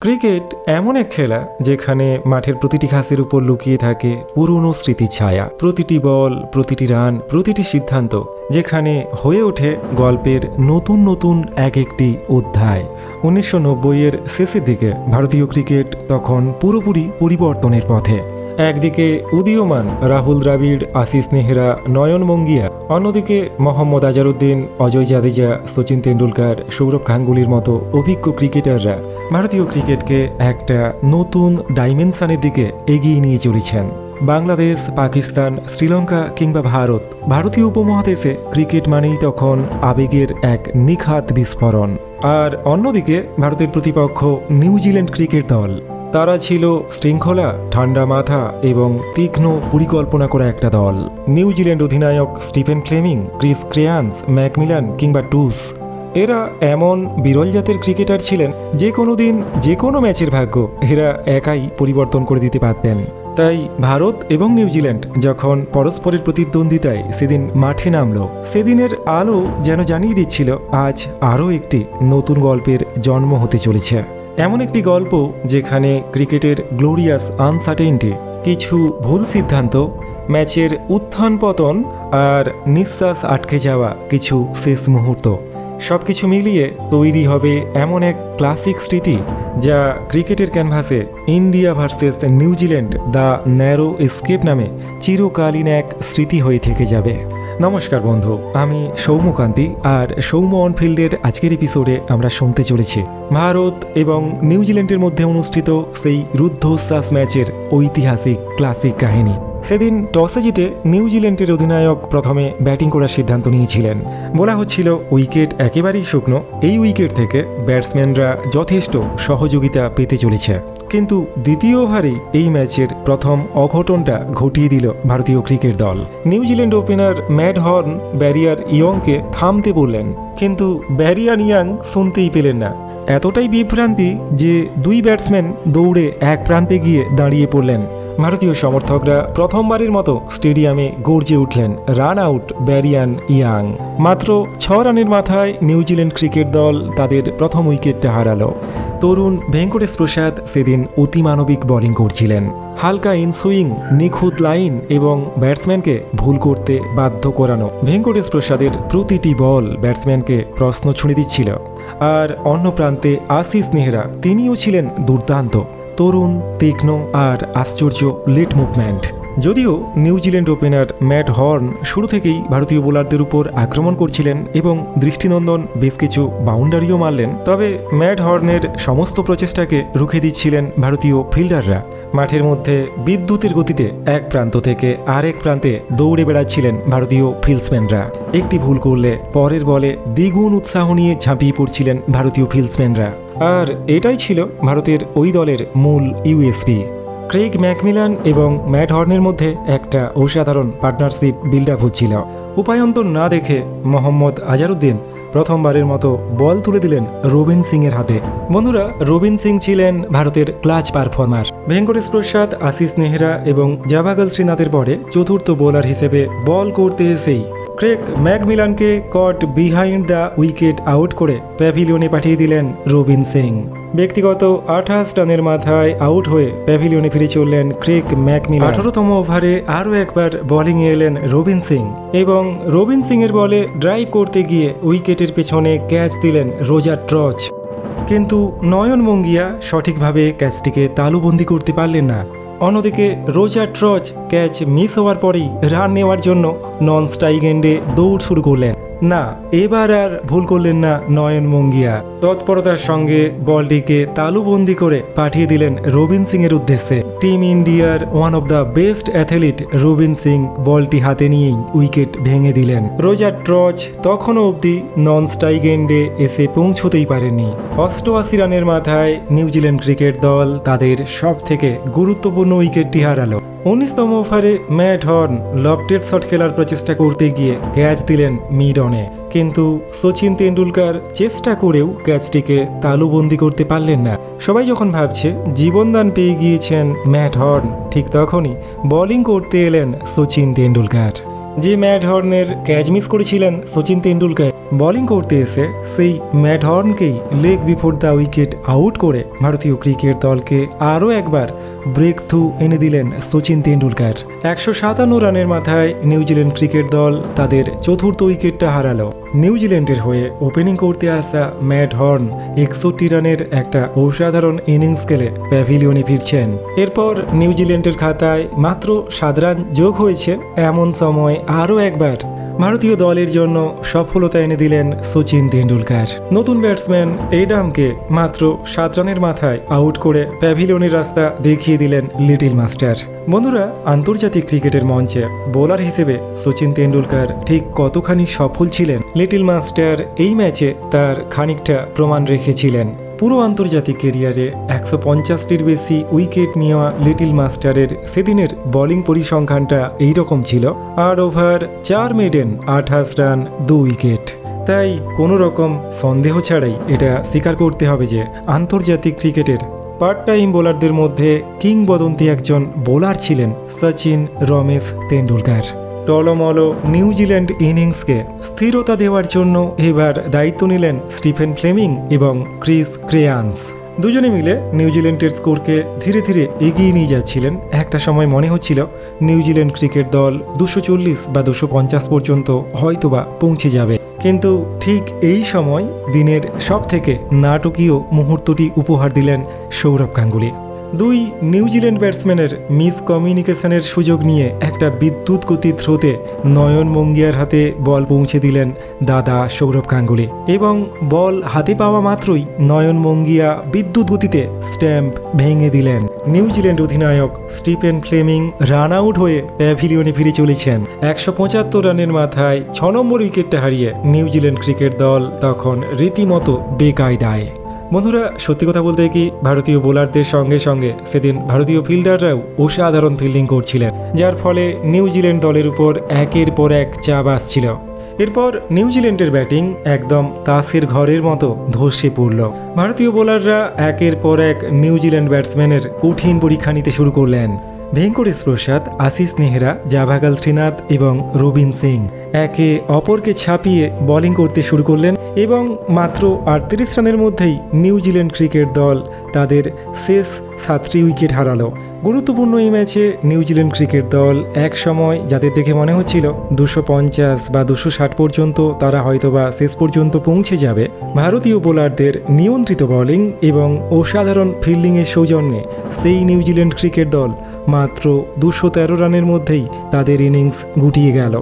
Cricket এমন এক খেলা যেখানে মাঠের প্রতিটি ঘাসের উপর লুকিয়ে থাকে পুরনো স্মৃতির ছায়া। প্রতিটি বল, প্রতিটি রান, প্রতিটি সিদ্ধান্ত যেখানে হয়ে ওঠে গল্পের নতুন নতুন এক একটি অধ্যায়। 1990-এর শেষের দিকে ভারতীয় ক্রিকেট তখন পুরোপুরি পরিবর্তনের পথে। একদিকে উদীয়মান রাহুল দ্রাবিড়, আশিস নেহরা, নয়ন মঙ্গিয়া, অন্যদিকে মোহাম্মদ আজহারউদ্দিন, অজয় জাদেজা, সচিন তেন্ডুলকর, সৌরভ গাঙ্গুলির মতো অভিজ্ঞ ক্রিকেটাররা ভারতীয় ক্রিকেটকে একটা নতুন ডাইমেনশনের দিকে এগিয়ে নিয়ে চলেছেন। বাংলাদেশ, পাকিস্তান, শ্রীলঙ্কা কিংবা ভারতীয় উপমহাদেশে ক্রিকেট মানেই তখন আবেগের এক নিখাত বিস্ফোরণ। আর অন্যদিকে ভারতের প্রতিপক্ষ নিউজিল্যান্ড ক্রিকেট দল। তারা ছিল শৃঙ্খলা, ঠান্ডা মাথা এবং তীক্ষ্ণ পরিকল্পনা করা একটা দল। নিউজিল্যান্ড অধিনায়ক স্টিফেন ফ্লেমিং, ক্রিস ক্রেয়ান্স, ম্যাকমিলান কিংবা টুস, এরা এমন বিরল জাতের ক্রিকেটার ছিলেন যে কোনো দিন যে কোনো ম্যাচের ভাগ্য এরা একাই পরিবর্তন করে দিতে পারতেন। তাই ভারত এবং নিউজিল্যান্ড যখন পরস্পরের প্রতিদ্বন্দ্বিতায় সেদিন মাঠে নামল, সেদিনের আলো যেন জানিয়ে দিচ্ছিল আজ আরও একটি নতুন গল্পের জন্ম হতে চলেছে। এমন একটি গল্প যেখানে ক্রিকেটের গ্লোরিয়াস আনসার্টেইনটি, কিছু ভুল সিদ্ধান্ত, ম্যাচের উত্থান পতন আর নিঃশ্বাস আটকে যাওয়া কিছু শেষ মুহূর্ত সবকিছু মিলিয়ে তৈরি হবে এমন এক ক্লাসিক স্মৃতি যা ক্রিকেটের ক্যানভাসে India versus New Zealand the narrow escape নামে চিরকালীন এক স্মৃতি হয়ে থেকে যাবে। নমস্কার বন্ধু, আমি সৌম্যকান্তি, আর সৌম্য অনফিল্ডের আজকের এপিসোডে আমরা শুনতে চলেছি ভারত এবং নিউজিল্যান্ডের মধ্যে অনুষ্ঠিত সেই রুদ্ধশ্বাস ম্যাচের ঐতিহাসিক ক্লাসিক কাহিনী। সেদিন টসে জিতে নিউজিল্যান্ডের অধিনায়ক প্রথমে ব্যাটিং করার সিদ্ধান্ত নিয়েছিলেন। বলা হচ্ছিল উইকেট একেবারেই শুকনো, এই উইকেট থেকে ব্যাটসম্যানরা যথেষ্ট সহযোগিতা পেতে চলেছে। কিন্তু দ্বিতীয় ওভারেই এই ম্যাচের প্রথম অঘটনটা ঘটিয়ে দিল ভারতীয় ক্রিকেট দল। নিউজিল্যান্ড ওপেনার ম্যাট হর্ন ব্যারিয়ার ইয়ংকে থামতে বললেন, কিন্তু ব্যারিয়ার ইয়াং শুনতেই পেলেন না। এতটাই বিভ্রান্তি যে দুই ব্যাটসম্যান দৌড়ে এক প্রান্তে গিয়ে দাঁড়িয়ে পড়লেন। ভারতীয় সমর্থকরা প্রথমবারের মতো স্টেডিয়ামে গর্জে উঠলেন, রান আউট ব্যারিয়ান ইয়াং। মাত্র 6 রানের মাথায় নিউজিল্যান্ড ক্রিকেট দল তাদের প্রথম উইকেটটা হারালো। তরুণ ভেঙ্কটেশ প্রসাদ সেদিন অতিমানবিক বোলিং করছিলেন। হালকা ইনসুইং, নিখুঁত লাইন এবং ব্যাটসম্যানকে ভুল করতে বাধ্য করানো ভেঙ্কটেশ প্রসাদের প্রতিটি বল ব্যাটসম্যানকে প্রশ্ন ছুঁড়ে দিচ্ছিল। আর অন্য প্রান্তে আশিস নেহরা, তিনিও ছিলেন দুর্দান্ত, তরুণ, তীক্ষ্ণ আর আশ্চর্য লেট মুভমেন্ট। যদিও নিউজিল্যান্ড ওপেনার ম্যাট হর্ন শুরু থেকেই ভারতীয় বোলারদের উপর আক্রমণ করছিলেন এবং দৃষ্টিনন্দন বেশ কিছু বাউন্ডারিও মারলেন, তবে ম্যাট হর্নের সমস্ত প্রচেষ্টাকে রুখে দিচ্ছিলেন ভারতীয় ফিল্ডাররা। মাঠের মধ্যে বিদ্যুতের গতিতে এক প্রান্ত থেকে আরেক প্রান্তে দৌড়ে বেড়াচ্ছিলেন ভারতীয় ফিল্ডসম্যানরা। একটি ভুল করলে পরের বলে দ্বিগুণ উৎসাহ নিয়ে ঝাঁপিয়ে পড়ছিলেন ভারতীয় ফিল্ডসম্যানরা। আর এটাই ছিল ভারতের ওই দলের মূল ইউএসপি। ক্রেগ ম্যাকমিলান এবং ম্যাট হর্নের মধ্যে একটা অসাধারণ পার্টনারশিপ বিল্ড আপ হচ্ছিল। উপায়ন্তর না দেখে মোহাম্মদ আজহারউদ্দিন প্রথমবারের মতো বল তুলে দিলেন রবিন সিংয়ের হাতে। বন্ধুরা, রবিন সিং ছিলেন ভারতের ক্লাচ পারফর্মার। ভেঙ্কটেশ প্রসাদ, আশিস নেহরা এবং জাভাগল শ্রীনাথের পরে চতুর্থ বোলার হিসেবে বল করতে এসেই ক্রেগ ম্যাকমিলানকে caught behind the wicket out করে প্যাভিলিয়নে পাঠিয়ে দিলেন রবিন সিং। ব্যক্তিগত 28 রানের মাথায় আউট হয়ে প্যাভিলিয়নে ফিরে চললেন ক্রেগ ম্যাকমিলান। 18তম ওভারে আরও একবার বোলিংয়ে এলেন রবিন সিং এবং রবিন সিংয়ের বলে ড্রাইভ করতে গিয়ে উইকেটের পেছনে ক্যাচ দিলেন রোজার ট্রচ। কিন্তু নয়ন মঙ্গিয়া সঠিকভাবে ক্যাচটিকে তালুবন্দি করতে পারলেন না। অন্যদিকে রোজার ট্রচ ক্যাচ মিস হওয়ার পরেই রান নেওয়ার জন্য নন স্ট্রাইক এন্ডে দৌড় শুরু করলেন। না, এবার আর ভুল করলেন না নয়ন মঙ্গিয়া। তৎপরতার সঙ্গে বলটিকে তালুবন্দি করে পাঠিয়ে দিলেন রবিন সিং এর উদ্দেশ্যে। টিম ইন্ডিয়ার one of the best athlete Robin Singh বলটি হাতে নিয়েই উইকেট ভেঙে দিলেন। রোজার ট্রচ তখনও অবধি নন স্ট্রাইক এন্ডে এসে পৌঁছতেই পারেনি। 88 রানের মাথায় নিউজিল্যান্ড ক্রিকেট দল তাদের সব থেকে গুরুত্বপূর্ণ উইকেটটি হারালো। 19তম ওভারে ম্যাট হর্ন লফটেড শট খেলার প্রচেষ্টা করতে গিয়ে ক্যাচ দিলেন মিড অনে, কিন্তু সচিন তেন্ডুলকর চেষ্টা করেও ক্যাচটিকে তালুবন্দি করতে পারলেন না। সবাই যখন ভাবছে জীবনদান পেয়ে গিয়েছেন ম্যাট হর্ন, ঠিক তখনই বোলিং করতে এলেন সচিন তেন্ডুলকর। যে ম্যাট হর্নের ক্যাচ মিস করেছিলেন সচিন তেন্ডুলকর, বোলিং করতে এসে সেই ম্যাট হর্নকেই leg before the wicket out করে ভারতীয় ক্রিকেট দলকে আরও একবার ব্রেক থ্রু এনে দিলেন সচিন তেন্ডুলকর। 157 রানের মাথায় নিউজিল্যান্ড ক্রিকেট দল তাদের চতুর্থ উইকেটটা হারালো। নিউজিল্যান্ডের হয়ে ওপেনিং করতে আসা ম্যাট হর্ন 61 রানের একটা অসাধারণ ইনিংস খেলে প্যাভিলিয়নে ফিরছেন। এরপর নিউজিল্যান্ডের খাতায় মাত্র 7 রান যোগ হয়েছে, এমন সময় আরও একবার ভারতীয় দলের জন্য সফলতা এনে দিলেন সচিন তেন্ডুলকর। নতুন ব্যাটসম্যান এডামকে মাত্র 7 রানের মাথায় আউট করে প্যাভিলিয়নের রাস্তা দেখিয়ে দিলেন লিটল মাস্টার। বন্ধুরা, আন্তর্জাতিক ক্রিকেটের মঞ্চে বোলার হিসেবে সচিন তেন্ডুলকর ঠিক কতখানি সফল ছিলেন, লিটল মাস্টার এই ম্যাচে তার খানিকটা প্রমাণ রেখেছিলেন। পুরো আন্তর্জাতিক কেরিয়ারে 150টির বেশি উইকেট নেওয়া লিটল মাস্টারের সেদিনের বোলিং পরিসংখ্যানটা এইরকম ছিল: 8 ওভার 4 মেডেন, 28 রান, 2 উইকেট। তাই কোনো রকম সন্দেহ ছাড়াই এটা স্বীকার করতে হবে যে আন্তর্জাতিক ক্রিকেটের পার্ট টাইম বোলারদের মধ্যে কিংবদন্তি একজন বোলার ছিলেন সচিন রমেশ তেন্ডুলকর। টলমল নিউজিল্যান্ড ইনিংসকে স্থিরতা দেওয়ার জন্য এবার দায়িত্ব নিলেন স্টিফেন ফ্লেমিং এবং ক্রিস ক্রেয়ান্স। দুজনে মিলে নিউজিল্যান্ডের স্কোরকে ধীরে ধীরে এগিয়ে নিয়ে যাচ্ছিলেন। একটা সময় মনে হচ্ছিল নিউজিল্যান্ড ক্রিকেট দল 240 বা 250 পর্যন্ত হয়তোবা পৌঁছে যাবে, কিন্তু ঠিক এই সময় দিনের সবথেকে নাটকীয় মুহূর্তটি উপহার দিলেন সৌরভ গাঙ্গুলি। দুই নিউজিল্যান্ড ব্যাটসম্যানের মিসকমিউনিকেশনের সুযোগ নিয়ে একটা বিদ্যুৎ গতি থ্রোতে নয়ন মঙ্গিয়ার হাতে বল পৌঁছে দিলেন দাদা সৌরভ গাঙ্গুলি, এবং বল হাতে পাওয়া মাত্রই নয়ন মঙ্গিয়া বিদ্যুৎ গতিতে স্ট্যাম্প ভেঙে দিলেন। নিউজিল্যান্ড অধিনায়ক স্টিফেন ফ্লেমিং রান আউট হয়ে প্যাভিলিয়নে ফিরে চলেছেন। 175 রানের মাথায় 6 নম্বর উইকেটটা হারিয়ে নিউজিল্যান্ড ক্রিকেট দল তখন রীতিমতো বেকায়দায়। বন্ধুরা, সত্যি কথা বলতে কি, ভারতীয় বোলারদের সঙ্গে সঙ্গে সেদিন ভারতীয় ফিল্ডাররাও অসাধারণ ফিল্ডিং করছিলেন, যার ফলে নিউজিল্যান্ড দলের উপর একের পর এক চাপ আসছিল। এরপর নিউজিল্যান্ডের ব্যাটিং একদম তাসের ঘরের মতো ধসে পড়ল। ভারতীয় বোলাররা একের পর এক নিউজিল্যান্ড ব্যাটসম্যানের কঠিন পরীক্ষা নিতে শুরু করলেন। ভেঙ্কটেশ প্রসাদ, আশিস নেহরা, জাভাগাল শ্রীনাথ এবং রবিন সিং একে অপরকে ছাপিয়ে বোলিং করতে শুরু করলেন, এবং মাত্র 38 রানের মধ্যেই নিউজিল্যান্ড ক্রিকেট দল তাদের শেষ 7টি উইকেট হারালো। গুরুত্বপূর্ণ এই ম্যাচে নিউজিল্যান্ড ক্রিকেট দল এক সময় যাদের দেখে মনে হচ্ছিল 250 বা 260 পর্যন্ত তারা হয়তোবা শেষ পর্যন্ত পৌঁছে যাবে, ভারতীয় বোলারদের নিয়ন্ত্রিত বোলিং এবং অসাধারণ ফিল্ডিংয়ের সৌজন্যে সেই নিউজিল্যান্ড ক্রিকেট দল মাত্র 213 রানের মধ্যেই তাদের ইনিংস গুটিয়ে গেল।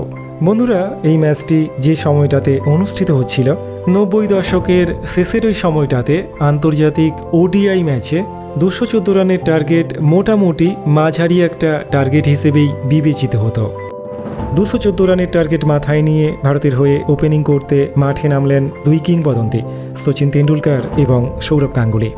বন্ধুরা, এই ম্যাচটি যে সময়টাতে অনুষ্ঠিত হচ্ছিল, 90 দশকের শেষের ওই সময়টাতে আন্তর্জাতিক ওডিআই ম্যাচে 214 রানের টার্গেট মোটামুটি মাঝারি একটা টার্গেট হিসেবেই বিবেচিত হতো। 214 রানের টার্গেট মাথায় নিয়ে ভারতের হয়ে ওপেনিং করতে মাঠে নামলেন দুই কিংবদন্তি সচিন তেন্ডুলকর এবং সৌরভ গাঙ্গুলি।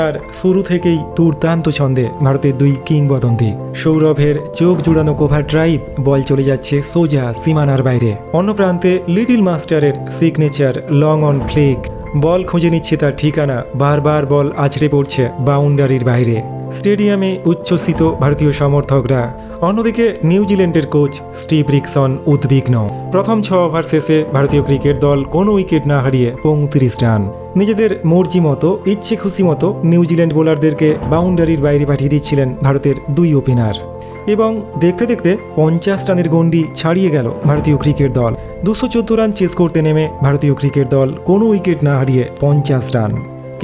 আর শুরু থেকেই দুর্দান্ত ছন্দে ভারতের দুই কিংবদন্তি। সৌরভের চোখ জুড়ানো কোভার ড্রাইভ, বল চলে যাচ্ছে সোজা সীমানার বাইরে। অন্য প্রান্তে লিটল মাস্টারের সিগনেচার লং অন ফ্লেক, বল খুঁজে নিচ্ছে তার ঠিকানা, বারবার বল আছড়ে পড়ছে বাউন্ডারির বাইরে। স্টেডিয়ামে উচ্ছ্বসিত ভারতীয় সমর্থকরা। অন্যদিকে নিউজিল্যান্ডের কোচ স্টিভ রিকসন উদ্বিগ্ন। প্রথম 6 ওভার শেষে ভারতীয় ক্রিকেট দল কোনো উইকেট না হারিয়ে 35 রান। নিজেদের মর্জি মতো, ইচ্ছে খুশি মতো নিউজিল্যান্ড বোলারদেরকে বাউন্ডারির বাইরে পাঠিয়ে দিচ্ছিলেন ভারতের দুই ওপেনার, এবং দেখতে দেখতে 50 রানের গণ্ডি ছাড়িয়ে গেল ভারতীয় ক্রিকেট দল। 214 রান চেস করতে নেমে ভারতীয় ক্রিকেট দল কোনো উইকেট না হারিয়ে 50 রান।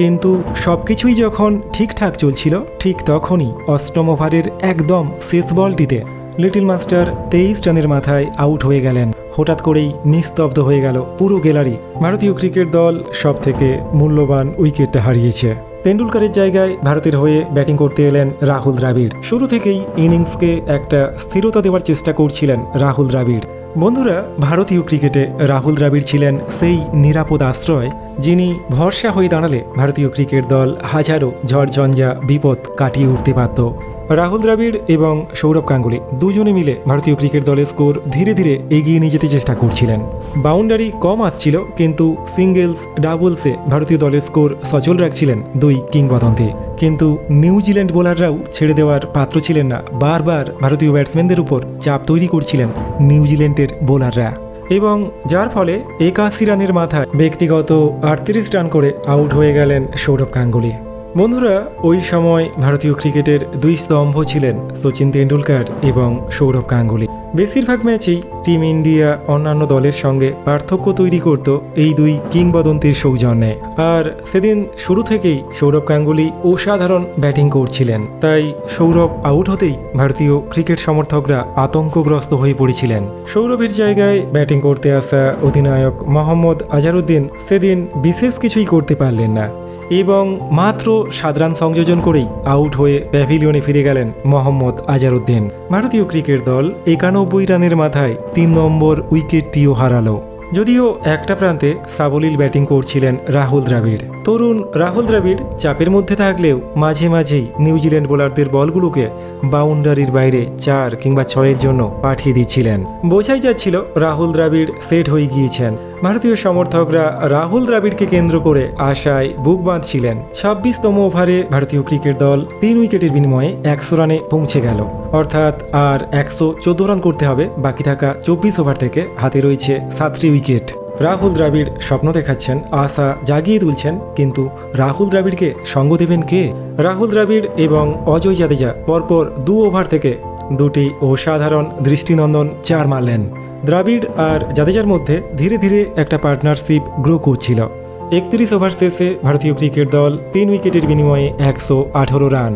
কিন্তু সবকিছুই যখন ঠিকঠাক চলছিল, ঠিক তখনই 8ম ওভারের একদম শেষ বলটিতে লিটল মাস্টার 23 রানের মাথায় আউট হয়ে গেলেন। হঠাৎ করেই নিস্তব্ধ হয়ে গেল পুরো গ্যালারি। ভারতীয় ক্রিকেট দল সব থেকে মূল্যবান উইকেটটা হারিয়েছে। তেন্ডুলকরের জায়গায় ভারতের হয়ে ব্যাটিং করতে এলেন রাহুল দ্রাবিড়। শুরু থেকেই ইনিংসকে একটা স্থিরতা দেওয়ার চেষ্টা করছিলেন রাহুল দ্রাবিড়। বন্ধুরা, ভারতীয় ক্রিকেটে রাহুল দ্রাবিড় ছিলেন সেই নিরাপদ আশ্রয়, যিনি ভরসা হয়ে দাঁড়ালে ভারতীয় ক্রিকেট দল হাজারো ঝড়ঝঞ্ঝা বিপদ কাটিয়ে উঠতে পারত। রাহুল দ্রাবিড় এবং সৌরভ গাঙ্গুলি দুজনে মিলে ভারতীয় ক্রিকেট দলের স্কোর ধীরে ধীরে এগিয়ে নিয়ে যেতে চেষ্টা করছিলেন। বাউন্ডারি কম আসছিল, কিন্তু সিঙ্গেলস ডাবলসে ভারতীয় দলের স্কোর সচল রাখছিলেন দুই কিংবদন্তি। কিন্তু নিউজিল্যান্ড বোলাররাও ছেড়ে দেওয়ার পাত্র ছিলেন না। বারবার ভারতীয় ব্যাটসম্যানদের উপর চাপ তৈরি করছিলেন নিউজিল্যান্ডের বোলাররা, এবং যার ফলে 81 রানের মাথায় ব্যক্তিগত 38 রান করে আউট হয়ে গেলেন সৌরভ গাঙ্গুলি। বন্ধুরা, ওই সময় ভারতীয় ক্রিকেটের দুই স্তম্ভ ছিলেন সচিন তেন্ডুলকর এবং সৌরভ গাঙ্গুলি। বেশিরভাগ ম্যাচেই টিম ইন্ডিয়া অন্যান্য দলের সঙ্গে পার্থক্য তৈরি করত এই দুই কিংবদন্তির সৌজন্যে। আর সেদিন শুরু থেকেই সৌরভ গাঙ্গুলি অসাধারণ ব্যাটিং করছিলেন, তাই সৌরভ আউট হতেই ভারতীয় ক্রিকেট সমর্থকরা আতঙ্কগ্রস্ত হয়ে পড়েছিলেন। সৌরভের জায়গায় ব্যাটিং করতে আসা অধিনায়ক মোহাম্মদ আজহারউদ্দিন সেদিন বিশেষ কিছুই করতে পারলেন না, এবং মাত্র 7 রান সংযোজন করেই আউট হয়ে প্যাভিলিয়নে ফিরে গেলেন মোহাম্মদ আজহারউদ্দিন। ভারতীয় ক্রিকেট দল 91 রানের মাথায় 3 নম্বর উইকেটটিও হারালো। যদিও একটা প্রান্তে সাবলীল ব্যাটিং করছিলেন রাহুল দ্রাবিড়। তরুণ রাহুল দ্রাবিড় চাপের মধ্যে থাকলেও মাঝে মাঝেই নিউজিল্যান্ড বোলারদের বলগুলোকে বাউন্ডারির বাইরে 4 কিংবা 6-এর জন্য পাঠিয়ে দিচ্ছিলেন। বোঝাই যাচ্ছিল রাহুল দ্রাবিড় সেট হয়ে গিয়েছেন। ভারতীয় সমর্থকরা রাহুল দ্রাবিড়কে কেন্দ্র করে আশায় বুক বাঁধছিলেন। 26তম ওভারে ভারতীয় ক্রিকেট দল 3 উইকেটের বিনিময়ে 100 রানে পৌঁছে গেল। অর্থাৎ আর 114 রান করতে হবে বাকি থাকা 24 ওভার থেকে। হাতে রয়েছে 7টি উইকেট। রাহুল দ্রাবিড় স্বপ্ন দেখাচ্ছেন, আশা জাগিয়ে তুলছেন, কিন্তু রাহুল দ্রাবিড়কে সঙ্গ দেবেন কে? রাহুল দ্রাবিড় এবং অজয় জাদেজা পরপর 2 ওভার থেকে 2টি অসাধারণ দৃষ্টিনন্দন 4 মারলেন। দ্রাবিড় আর জাদেজার মধ্যে ধীরে ধীরে একটা পার্টনারশিপ গ্রো করছিল। 31 ওভার শেষে ভারতীয় ক্রিকেট দল 3 উইকেটের বিনিময়ে 118 রান।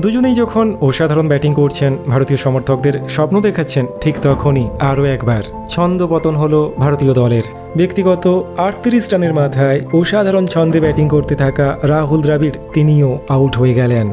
দুজনেই যখন অসাধারণ ব্যাটিং করছেন, ভারতীয় সমর্থকদের স্বপ্ন দেখাচ্ছেন, ঠিক তখনই আরও একবার ছন্দপতন হলো ভারতীয় দলের। ব্যক্তিগত 38 রানের মাথায় অসাধারণ ছন্দে ব্যাটিং করতে থাকা রাহুল দ্রাবিড় তিনিও আউট হয়ে গেলেন।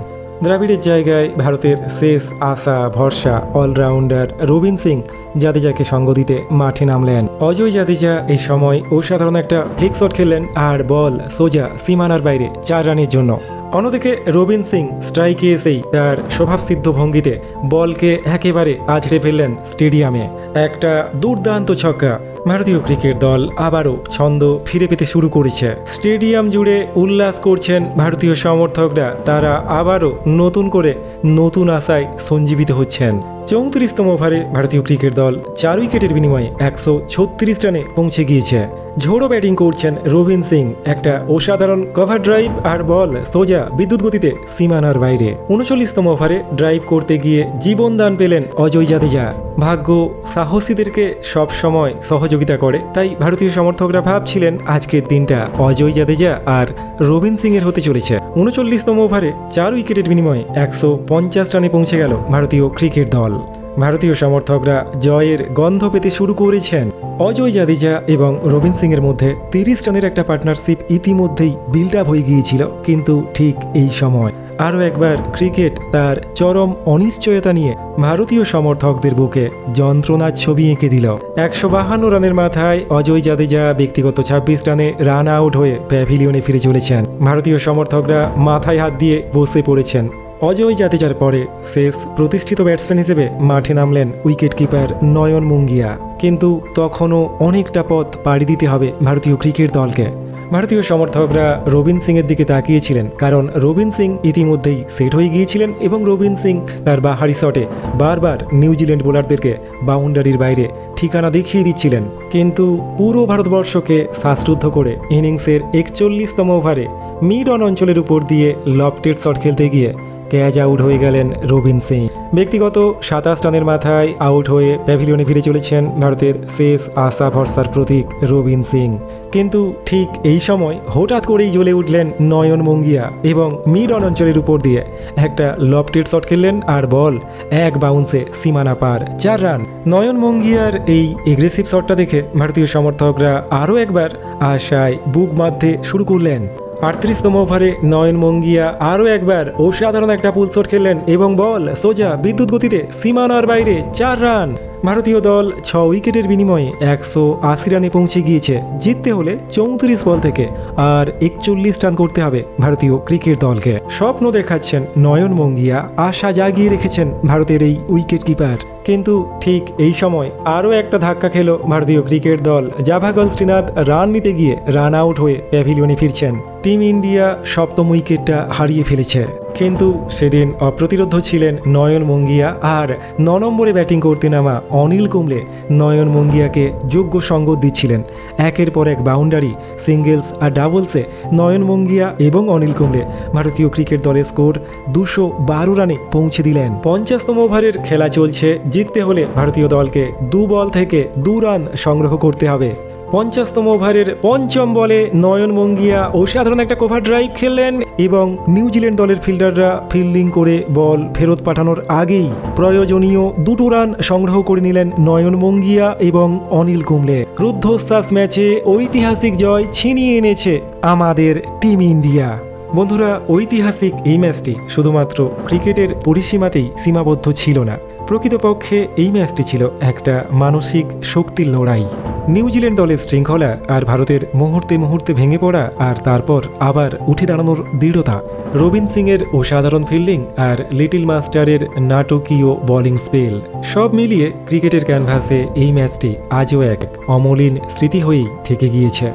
দ্রাবিড়ের জায়গায় ভারতের শেষ আশা ভরসা অলরাউন্ডার রবিন সিং জাদেজাকে সঙ্গ দিতে মাঠে নামলেন। অজয় জাদেজা এই সময় অসাধারণ একটা ফ্লিক শট খেললেন আর বল সোজা সীমানার বাইরে 4 রানের জন্য। অন্যদিকে রবিন সিং স্ট্রাইকে এসেই তার স্বভাবসিদ্ধ ভঙ্গিতে বলকে একেবারে আছড়ে ফেললেন স্টেডিয়ামে। একটা দুর্দান্ত ছক্কা। ভারতীয় ক্রিকেট দল আবারও ছন্দ ফিরে পেতে শুরু করেছে। স্টেডিয়াম জুড়ে উল্লাস করছেন ভারতীয় সমর্থকরা। তারা আবারও নতুন করে নতুন আশায় সঞ্জীবিত হচ্ছেন। 34তম ওভারে ভারতীয় ক্রিকেট দল 4 উইকেটের বিনিময়ে 136 রানে পৌঁছে গিয়েছে। ঝোড়ো ব্যাটিং করছেন রবিন সিং। একটা অসাধারণ কভার ড্রাইভ আর বল সোজা বিদ্যুৎ গতিতে সীমানার বাইরে। 39তম ওভারে ড্রাইভ করতে গিয়ে জীবন দান পেলেন অজয় জাদেজা। ভাগ্য সাহসীদেরকে সব সময় সহযোগিতা করে, তাই ভারতীয় সমর্থকরা ভাবছিলেন আজকের দিনটা অজয় জাদেজা আর রবিন সিং এর হতে চলেছে। 39তম ওভারে 4 উইকেটের বিনিময়ে 150 রানে পৌঁছে গেল ভারতীয় ক্রিকেট দল। ভারতীয় সমর্থকরা জয়ের গন্ধ পেতে শুরু করেছেন। অজয় জাদেজা এবং রবিন সিং এর মধ্যে 30 রানের একটা পার্টনারশিপ ইতিমধ্যেই বিল্ড আপ হয়ে গিয়েছিল, কিন্তু ঠিক এই সময় আরও একবার ক্রিকেট তার চরম অনিশ্চয়তা নিয়ে ভারতীয় সমর্থকদের বুকে যন্ত্রণার ছবি এঁকে দিল। 152 রানের মাথায় অজয় জাদেজা ব্যক্তিগত 26 রানে রান আউট হয়ে প্যাভিলিয়নে ফিরে চলেছেন। ভারতীয় সমর্থকরা মাথায় হাত দিয়ে বসে পড়েছেন। অজয় জাদেজার পরে শেষ প্রতিষ্ঠিত ব্যাটসম্যান হিসেবে মাঠে নামলেন উইকেট কিপার নয়ন মুঙ্গিয়া। কিন্তু তখনও অনেকটা পথ পাড়ি দিতে হবে ভারতীয় ক্রিকেট দলকে। ভারতীয় সমর্থকরা রবিন সিং এর দিকে তাকিয়েছিলেন, কারণ রবিন সিং ইতিমধ্যেই সেট হয়ে গিয়েছিলেন এবং রবিন সিং তার বাহারি শটে বারবার নিউজিল্যান্ড বোলারদেরকে বাউন্ডারির বাইরে ঠিকানা দেখিয়ে দিচ্ছিলেন। কিন্তু পুরো ভারতবর্ষকে শ্বাসরুদ্ধ করে ইনিংসের 41তম ওভারে মিড অন অঞ্চলের উপর দিয়ে লফটেড শট খেলতে গিয়ে ক্যাচ আউট হয়ে গেলেন রবিন সিং। ব্যক্তিগত 27 রানের মাথায় আউট হয়ে প্যাভিলিয়নে ফিরে চলেছেন ভারতের শেষ আশা ভরসার প্রতীক রবিন সিং। কিন্তু ঠিক এই সময় হঠাৎ করেই জ্বলে উঠলেন নয়ন মুঙ্গিয়া এবং মিড অন অঞ্চলের উপর দিয়ে একটা লফটেড শট খেললেন আর বল এক বাউন্সে সীমানা পার 4 রান। নয়ন মুঙ্গিয়ার এই এগ্রেসিভ শটটা দেখে ভারতীয় সমর্থকরা আরও একবার আশায় বুক বাঁধতে শুরু করলেন। 38তম ওভারে নয়ন মুঙ্গিয়া আরও একবার অসাধারণ একটা পুল শট খেললেন এবং বল সোজা বিদ্যুৎ গতিতে সীমানার বাইরে 4 রান। ভারতীয় দল 6 উইকেটের বিনিময়ে 180 রানে পৌঁছে গিয়েছে। জিততে হলে 34 বল থেকে আর 41 রান করতে হবে ভারতীয় ক্রিকেট দলকে। স্বপ্ন দেখাচ্ছেন নয়ন মঙ্গিয়া, আশা জাগিয়ে রেখেছেন ভারতের এই উইকেট কিপার। কিন্তু ঠিক এই সময় আরও একটা ধাক্কা খেল ভারতীয় ক্রিকেট দল। জাভাগল শ্রীনাথ রান নিতে গিয়ে রান আউট হয়ে প্যাভিলিয়নে ফিরছেন। টিম ইন্ডিয়া 7ম উইকেটটা হারিয়ে ফেলেছে। কিন্তু সেদিন অপ্রতিরোধ্য ছিলেন নয়ন মঙ্গিয়া, আর 9 নম্বরে ব্যাটিং করতে নামা অনিল কুম্বলে নয়ন মঙ্গিয়াকে যোগ্য সঙ্গ দিচ্ছিলেন। একের পর এক বাউন্ডারি, সিঙ্গেলস আর ডাবলসে নয়ন মঙ্গিয়া এবং অনিল কুম্বলে ভারতীয় ক্রিকেট দলের স্কোর 212 রানে পৌঁছে দিলেন। 50তম ওভারের খেলা চলছে। জিততে হলে ভারতীয় দলকে 2 বল থেকে 2 রান সংগ্রহ করতে হবে। 50তম ওভারের 5ম বলে নয়ন মঙ্গিয়া অসাধারণ একটা কভার ড্রাইভ খেললেন এবং নিউজিল্যান্ড দলের ফিল্ডাররা ফিল্ডিং করে বল ফেরত পাঠানোর আগেই প্রয়োজনীয় 2 রান সংগ্রহ করে নিলেন নয়ন মঙ্গিয়া এবং অনিল কুম্বলে। রুদ্ধশ্বাস ম্যাচে ঐতিহাসিক জয় ছিনিয়ে এনেছে আমাদের টিম ইন্ডিয়া। বন্ধুরা, ঐতিহাসিক এই ম্যাচটি শুধুমাত্র ক্রিকেটের পরিসীমাতেই সীমাবদ্ধ ছিল না। প্রকৃতপক্ষে এই ম্যাচটি ছিল একটা মানসিক শক্তির লড়াই। নিউজিল্যান্ড দলের শৃঙ্খলা আর ভারতের মুহূর্তে মুহূর্তে ভেঙে পড়া আর তারপর আবার উঠে দাঁড়ানোর দৃঢ়তা, রবিন সিংয়ের অসাধারণ ফিল্ডিং আর লিটল মাস্টারের নাটকীয় বোলিং স্পেল, সব মিলিয়ে ক্রিকেটের ক্যানভাসে এই ম্যাচটি আজও এক অমলিন স্মৃতি হয়েই থেকে গিয়েছে।